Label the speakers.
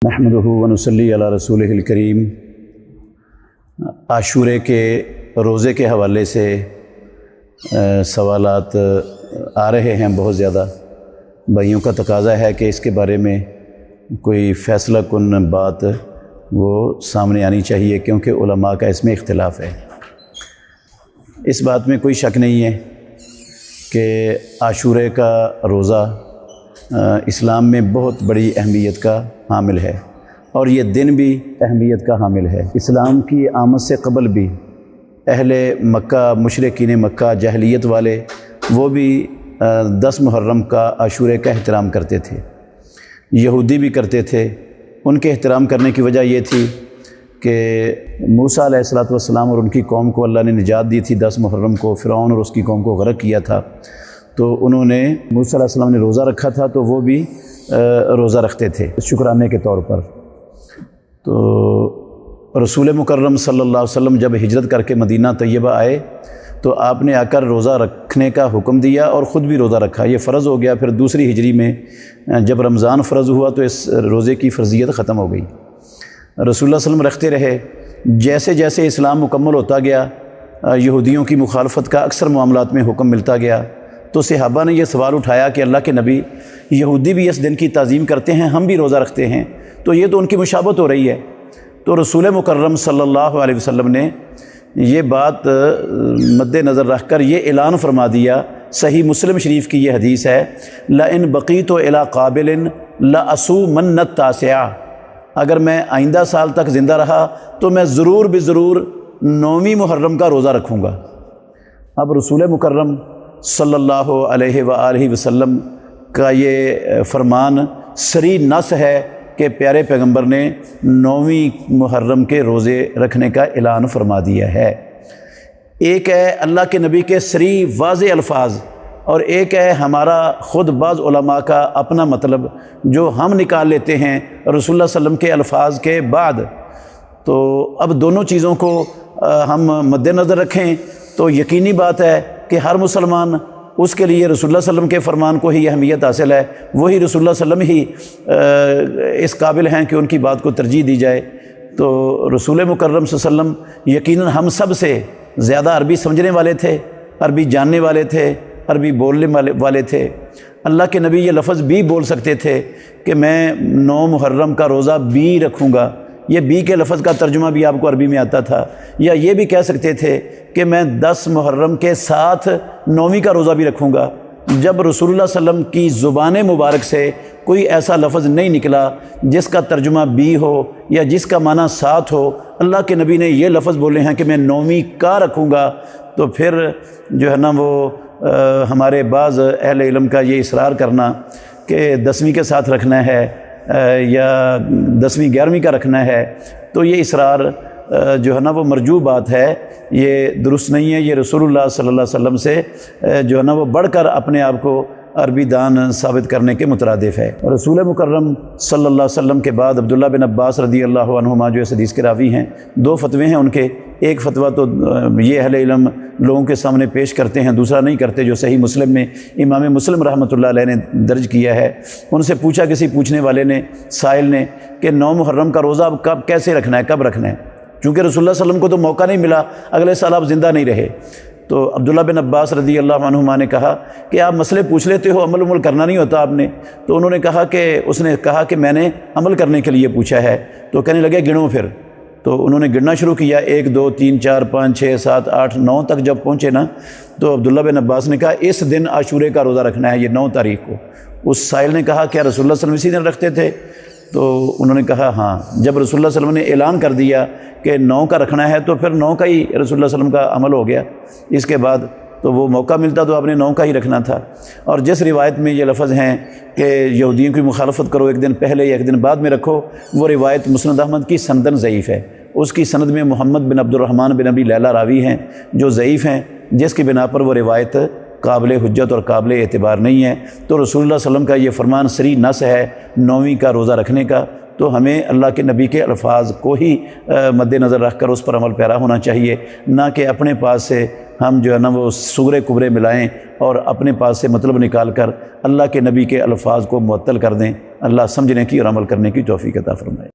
Speaker 1: نحمدہ ونصلی علی رسولہ الکریم۔ عاشورے کے روزے کے حوالے سے سوالات آ رہے ہیں بہت زیادہ۔ بھائیوں کا تقاضا ہے کہ اس کے بارے میں کوئی فیصلہ کن بات وہ سامنے آنی چاہیے، کیونکہ علماء کا اس میں اختلاف ہے۔ اس بات میں کوئی شک نہیں ہے کہ عاشورے کا روزہ اسلام میں بہت بڑی اہمیت کا حامل ہے، اور یہ دن بھی اہمیت کا حامل ہے۔ اسلام کی آمد سے قبل بھی اہل مکہ، مشرکین مکہ، جاہلیت والے، وہ بھی 10 محرم کا عاشورے کا احترام کرتے تھے۔ یہودی بھی کرتے تھے۔ ان کے احترام کرنے کی وجہ یہ تھی کہ موسیٰ علیہ السلام اور ان کی قوم کو اللہ نے نجات دی تھی 10 محرم کو۔ فرعون اور اس کی قوم کو غرق کیا تھا، تو انہوں نے موسیٰ علیہ السلام نے روزہ رکھا تھا، تو وہ بھی روزہ رکھتے تھے شکرانے کے طور پر۔ تو رسول مکرم صلی اللہ علیہ وسلم جب ہجرت کر کے مدینہ طیبہ آئے تو آپ نے آ کر روزہ رکھنے کا حکم دیا اور خود بھی روزہ رکھا۔ یہ فرض ہو گیا۔ پھر دوسری ہجری میں جب رمضان فرض ہوا تو اس روزے کی فرضیت ختم ہو گئی۔ رسول اللہ صلی اللہ علیہ وسلم رکھتے رہے۔ جیسے جیسے اسلام مکمل ہوتا گیا، یہودیوں کی مخالفت کا اکثر معاملات میں حکم ملتا گیا، تو صحابہ نے یہ سوال اٹھایا کہ اللہ کے نبی، یہودی بھی اس دن کی تعظیم کرتے ہیں، ہم بھی روزہ رکھتے ہیں، تو یہ تو ان کی مشابہت ہو رہی ہے۔ تو رسول مکرم صلی اللہ علیہ وسلم نے یہ بات مد نظر رکھ کر یہ اعلان فرما دیا۔ صحیح مسلم شریف کی یہ حدیث ہے، لَإِن بَقِيتُ إِلَىٰ قَابِلٍ لَأَصُومَنَّ التَّاسِعَ، اگر میں آئندہ سال تک زندہ رہا تو میں ضرور بضرور 9ویں محرم کا روزہ رکھوں گا۔ اب رسول مکرم صلی اللہ علیہ وآلہ وسلم کا یہ فرمان صریح نص ہے کہ پیارے پیغمبر نے 9ویں محرم کے روزے رکھنے کا اعلان فرما دیا ہے۔ ایک ہے اللہ کے نبی کے صریح واضح الفاظ، اور ایک ہے ہمارا خود بعض علماء کا اپنا مطلب جو ہم نکال لیتے ہیں رسول اللہ صلی اللہ علیہ وسلم کے الفاظ کے بعد۔ تو اب دونوں چیزوں کو ہم مد نظر رکھیں تو یقینی بات ہے کہ ہر مسلمان اس کے لیے رسول اللہ صلی اللہ علیہ وسلم کے فرمان کو ہی اہمیت حاصل ہے، وہی رسول اللہ صلی اللہ علیہ وسلم ہی اس قابل ہیں کہ ان کی بات کو ترجیح دی جائے۔ تو رسول مکرم صلی اللہ علیہ وسلم یقیناً ہم سب سے زیادہ عربی سمجھنے والے تھے، عربی جاننے والے تھے، عربی بولنے والے تھے۔ اللہ کے نبی یہ لفظ بھی بول سکتے تھے کہ میں 9 محرم کا روزہ بھی رکھوں گا۔ یہ بھی کے لفظ کا ترجمہ بھی آپ کو عربی میں آتا تھا۔ یا یہ بھی کہہ سکتے تھے کہ میں 10 محرم کے ساتھ 9ویں کا روزہ بھی رکھوں گا۔ جب رسول اللہ صلی اللہ علیہ وسلم کی زبان مبارک سے کوئی ایسا لفظ نہیں نکلا جس کا ترجمہ بھی ہو یا جس کا معنی ساتھ ہو، اللہ کے نبی نے یہ لفظ بولے ہیں کہ میں 9ویں کا رکھوں گا، تو پھر جو ہے نا وہ ہمارے بعض اہل علم کا یہ اصرار کرنا کہ 10ویں کے ساتھ رکھنا ہے یا 10ویں 11ویں کا رکھنا ہے، تو یہ اصرار جو ہے نا وہ مرجو بات ہے، یہ درست نہیں ہے۔ یہ رسول اللہ صلی اللہ علیہ وسلم سے جو ہے نا وہ بڑھ کر اپنے آپ کو عربی دان ثابت کرنے کے مترادف ہے۔ رسول مکرم صلی اللہ علیہ وسلم کے بعد عبداللہ بن عباس رضی اللہ عنہما جو اس حدیث کے راوی ہیں، 2 فتوے ہیں ان کے۔ ایک فتویٰ تو یہ اہل علم لوگوں کے سامنے پیش کرتے ہیں، دوسرا نہیں کرتے، جو صحیح مسلم میں امام مسلم رحمۃ اللہ علیہ نے درج کیا ہے۔ ان سے پوچھا کسی پوچھنے والے نے، سائل نے، کہ 9 محرم کا روزہ اب کب کیسے رکھنا ہے، کب رکھنا ہے؟ چونکہ رسول اللہ صلی اللہ علیہ وسلم کو تو موقع نہیں ملا، اگلے سال آپ زندہ نہیں رہے۔ تو عبداللہ بن عباس رضی اللہ عنہما نے کہا کہ آپ مسئلے پوچھ لیتے ہو، عمل کرنا نہیں ہوتا آپ نے؟ تو انہوں نے کہا کہ میں نے عمل کرنے کے لیے پوچھا ہے۔ تو کہنے لگے گنو پھر۔ تو انہوں نے گننا شروع کیا، 1 2 3 4 5 6 7 8 9 تک جب پہنچے نا، تو عبداللہ بن عباس نے کہا اس دن عاشورے کا روزہ رکھنا ہے، یہ 9 تاریخ کو۔ اس سائل نے کہا کیا رسول اللہ صلی اللہ علیہ وسلم اسی دن رکھتے تھے؟ تو انہوں نے کہا ہاں۔ جب رسول اللہ صلی اللہ علیہ وسلم نے اعلان کر دیا کہ 9 کا رکھنا ہے، تو پھر 9 کا ہی رسول اللہ صلی اللہ علیہ وسلم کا عمل ہو گیا۔ اس کے بعد تو وہ موقع ملتا تو آپ نے 9 کا ہی رکھنا تھا۔ اور جس روایت میں یہ لفظ ہیں کہ یہودیوں کی مخالفت کرو، ایک دن پہلے یا ایک دن بعد میں رکھو، وہ روایت مسند احمد کی سندن ضعیف ہے۔ اس کی سند میں محمد بن عبد الرحمن بن ابی لیلہ راوی ہیں جو ضعیف ہیں، جس کی بنا پر وہ روایت قابل حجت اور قابل اعتبار نہیں ہے۔ تو رسول اللہ صلی اللہ علیہ وسلم کا یہ فرمان صریح نص ہے 9ویں کا روزہ رکھنے کا، تو ہمیں اللہ کے نبی کے الفاظ کو ہی مد نظر رکھ کر اس پر عمل پیرا ہونا چاہیے، نہ کہ اپنے پاس سے ہم جو ہے نا وہ صغرے کبرے ملائیں اور اپنے پاس سے مطلب نکال کر اللہ کے نبی کے الفاظ کو معطل کر دیں۔ اللہ سمجھنے کی اور عمل کرنے کی توفیق عطا فرمائے۔